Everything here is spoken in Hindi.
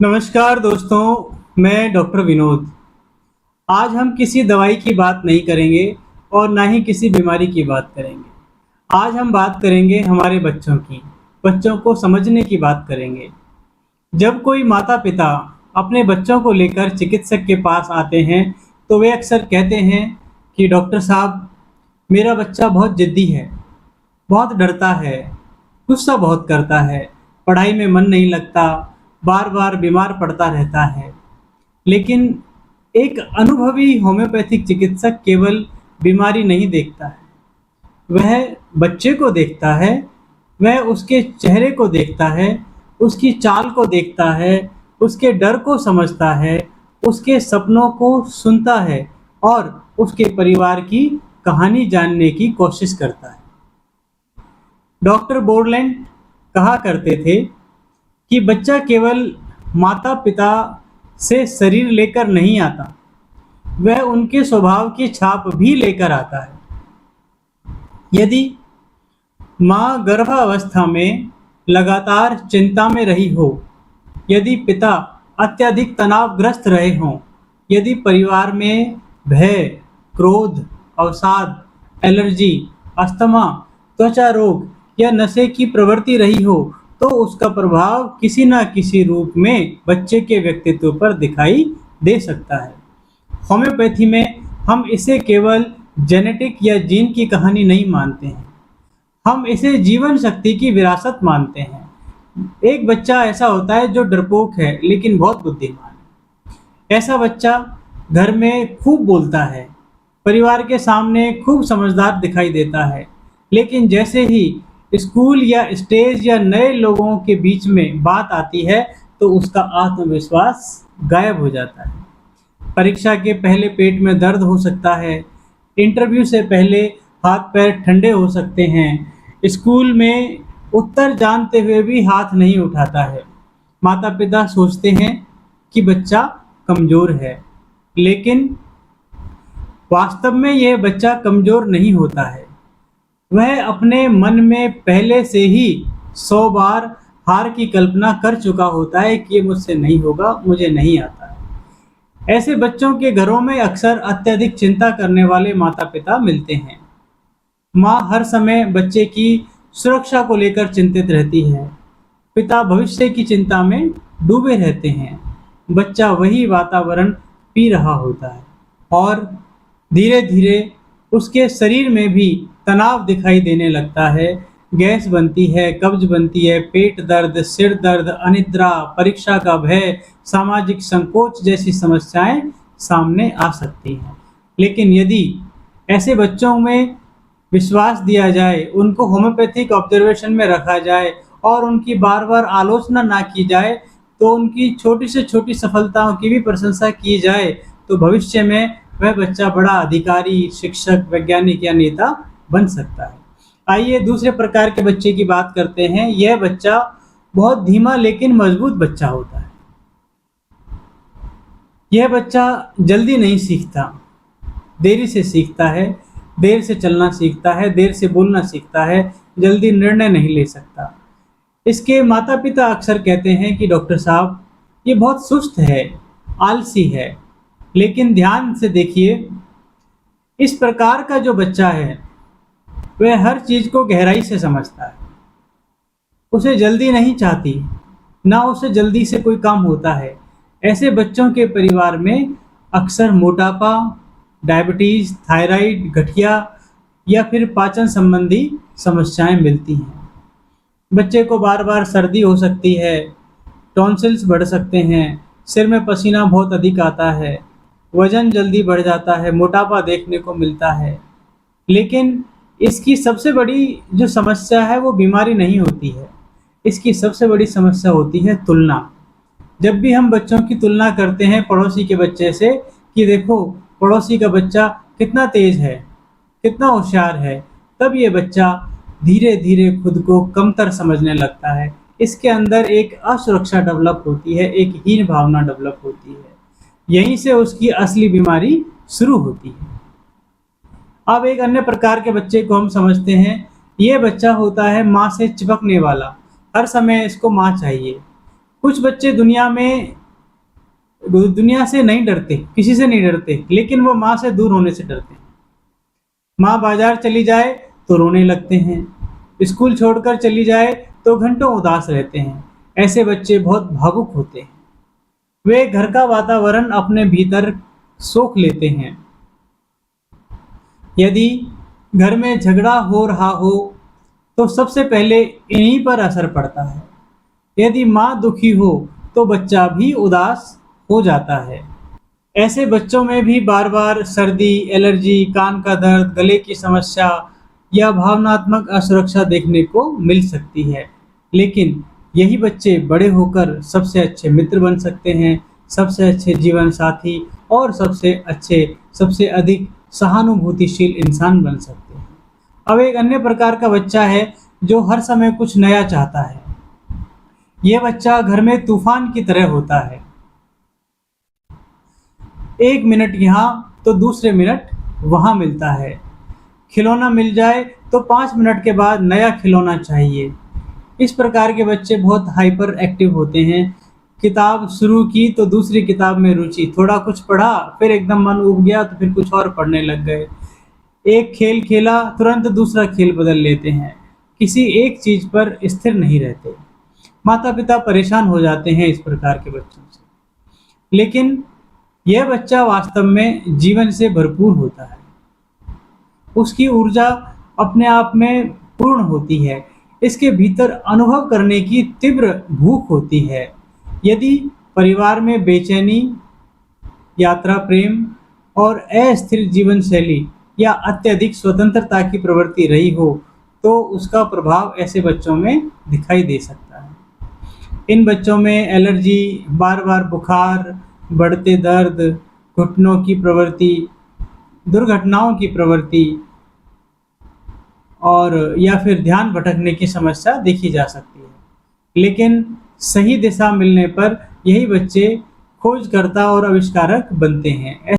नमस्कार दोस्तों, मैं डॉक्टर विनोद। आज हम किसी दवाई की बात नहीं करेंगे और ना ही किसी बीमारी की बात करेंगे। आज हम बात करेंगे हमारे बच्चों की, बच्चों को समझने की बात करेंगे। जब कोई माता-पिता अपने बच्चों को लेकर चिकित्सक के पास आते हैं, तो वे अक्सर कहते हैं कि डॉक्टर साहब, मेरा बच्चा बहुत ज़िद्दी है, बहुत डरता है, गुस्सा बहुत करता है, पढ़ाई में मन नहीं लगता, बार-बार बीमार पड़ता रहता है। लेकिन एक अनुभवी होम्योपैथिक चिकित्सक केवल बीमारी नहीं देखता है, वह बच्चे को देखता है, वह उसके चेहरे को देखता है, उसकी चाल को देखता है, उसके डर को समझता है, उसके सपनों को सुनता है और उसके परिवार की कहानी जानने की कोशिश करता है। डॉक्टर बोरलैंड कहा करते थे कि बच्चा केवल माता-पिता से शरीर लेकर नहीं आता, वह उनके स्वभाव की छाप भी लेकर आता है। यदि माँ गर्भावस्था में लगातार चिंता में रही हो, यदि पिता अत्यधिक तनावग्रस्त रहे हों, यदि परिवार में भय, क्रोध, अवसाद, एलर्जी, अस्थमा, त्वचा रोग या नशे की प्रवृत्ति रही हो, तो उसका प्रभाव किसी न किसी रूप में बच्चे के व्यक्तित्व पर दिखाई दे सकता है। होम्योपैथी में हम इसे केवल जेनेटिक या जीन की कहानी नहीं मानते हैं, हम इसे जीवन शक्ति की विरासत मानते हैं। एक बच्चा ऐसा होता है जो डरपोक है लेकिन बहुत बुद्धिमान है। ऐसा बच्चा घर में खूब बोलता है, परिवार के सामने खूब समझदार दिखाई देता है, लेकिन जैसे ही स्कूल या स्टेज या नए लोगों के बीच में बात आती है, तो उसका आत्मविश्वास गायब हो जाता है। परीक्षा के पहले पेट में दर्द हो सकता है, इंटरव्यू से पहले हाथ-पैर ठंडे हो सकते हैं, स्कूल में उत्तर जानते हुए भी हाथ नहीं उठाता है। माता-पिता सोचते हैं कि बच्चा कमज़ोर है, लेकिन वास्तव में यह बच्चा कमज़ोर नहीं होता है। वह अपने मन में पहले से ही 100 बार हार की कल्पना कर चुका होता है कि ये मुझसे नहीं होगा, मुझे नहीं आता है। ऐसे बच्चों के घरों में अक्सर अत्यधिक चिंता करने वाले माता-पिता मिलते हैं। माँ हर समय बच्चे की सुरक्षा को लेकर चिंतित रहती है। पिता भविष्य की चिंता में डूबे रहते हैं। बच्चा वही वातावरण पी रहा होता है और धीरे-धीरे उसके शरीर में भी तनाव दिखाई देने लगता है। गैस बनती है, कब्ज बनती है, पेट दर्द, सिर दर्द, अनिद्रा, परीक्षा का भय, सामाजिक संकोच जैसी समस्याएं सामने आ सकती हैं। लेकिन यदि ऐसे बच्चों में विश्वास दिया जाए, उनको होम्योपैथिक ऑब्जर्वेशन में रखा जाए और उनकी बार-बार आलोचना ना की जाए, तो उनकी छोटी से छोटी सफलताओं की भी प्रशंसा की जाए, तो भविष्य में वह बच्चा बड़ा अधिकारी, शिक्षक, वैज्ञानिक या नेता बन सकता है। आइए दूसरे प्रकार के बच्चे की बात करते हैं। यह बच्चा बहुत धीमा लेकिन मजबूत बच्चा होता है। यह बच्चा जल्दी नहीं सीखता, देरी से सीखता है, देर से चलना सीखता है, देर से बोलना सीखता है, जल्दी निर्णय नहीं ले सकता। इसके माता-पिता अक्सर कहते हैं कि डॉक्टर साहब, ये बहुत सुस्त है, आलसी है। लेकिन ध्यान से देखिए, इस प्रकार का जो बच्चा है, वह हर चीज़ को गहराई से समझता है। उसे जल्दी नहीं चाहती, ना उसे जल्दी से कोई काम होता है। ऐसे बच्चों के परिवार में अक्सर मोटापा, डायबिटीज़, थायराइड, गठिया या फिर पाचन संबंधी समस्याएं मिलती हैं। बच्चे को बार-बार सर्दी हो सकती है, टॉन्सिल्स बढ़ सकते हैं, सिर में पसीना बहुत अधिक आता है, वज़न जल्दी बढ़ जाता है, मोटापा देखने को मिलता है। लेकिन इसकी सबसे बड़ी जो समस्या है वो बीमारी नहीं होती है। इसकी सबसे बड़ी समस्या होती है तुलना। जब भी हम बच्चों की तुलना करते हैं पड़ोसी के बच्चे से कि देखो पड़ोसी का बच्चा कितना तेज़ है, कितना होशियार है, तब ये बच्चा धीरे-धीरे खुद को कमतर समझने लगता है। इसके अंदर एक असुरक्षा डेवलप होती है, एक हीन भावना डेवलप होती है। यहीं से उसकी असली बीमारी शुरू होती है। अब एक अन्य प्रकार के बच्चे को हम समझते हैं। ये बच्चा होता है माँ से चिपकने वाला, हर समय इसको माँ चाहिए। कुछ बच्चे दुनिया से नहीं डरते, किसी से नहीं डरते, लेकिन वो माँ से दूर होने से डरते हैं। माँ बाजार चली जाए तो रोने लगते हैं, स्कूल छोड़कर चली जाए तो घंटों उदास रहते हैं। ऐसे बच्चे बहुत भावुक होते हैं। वे घर का वातावरण अपने भीतर सोख लेते हैं। यदि घर में झगड़ा हो रहा हो तो सबसे पहले इन्हीं पर असर पड़ता है। यदि माँ दुखी हो तो बच्चा भी उदास हो जाता है। ऐसे बच्चों में भी बार बार सर्दी, एलर्जी, कान का दर्द, गले की समस्या या भावनात्मक असुरक्षा देखने को मिल सकती है। लेकिन यही बच्चे बड़े होकर सबसे अच्छे मित्र बन सकते हैं, सबसे अच्छे जीवन साथी और सबसे अधिक सहानुभूतिशील इंसान बन सकते हैं। अब एक अन्य प्रकार का बच्चा है जो हर समय कुछ नया चाहता है। यह बच्चा घर में तूफान की तरह होता है। एक मिनट यहाँ तो दूसरे मिनट वहाँ मिलता है। खिलौना मिल जाए तो 5 मिनट के बाद नया खिलौना चाहिए। इस प्रकार के बच्चे बहुत हाइपर एक्टिव होते हैं। किताब शुरू की तो दूसरी किताब में रुचि, थोड़ा कुछ पढ़ा फिर एकदम मन उब गया तो फिर कुछ और पढ़ने लग गए। एक खेल खेला तुरंत दूसरा खेल बदल लेते हैं। किसी एक चीज पर स्थिर नहीं रहते। माता पिता परेशान हो जाते हैं इस प्रकार के बच्चों से। लेकिन यह बच्चा वास्तव में जीवन से भरपूर होता है। उसकी ऊर्जा अपने आप में पूर्ण होती है। इसके भीतर अनुभव करने की तीव्र भूख होती है। यदि परिवार में बेचैनी, यात्रा प्रेम और अस्थिर जीवन शैली या अत्यधिक स्वतंत्रता की प्रवृत्ति रही हो तो उसका प्रभाव ऐसे बच्चों में दिखाई दे सकता है। इन बच्चों में एलर्जी, बार बार बुखार, बढ़ते दर्द, घुटनों की प्रवृत्ति, दुर्घटनाओं की प्रवृत्ति और या फिर ध्यान भटकने की समस्या देखी जा सकती है। लेकिन सही दिशा मिलने पर यही बच्चे खोजकर्ता और आविष्कारक बनते हैं।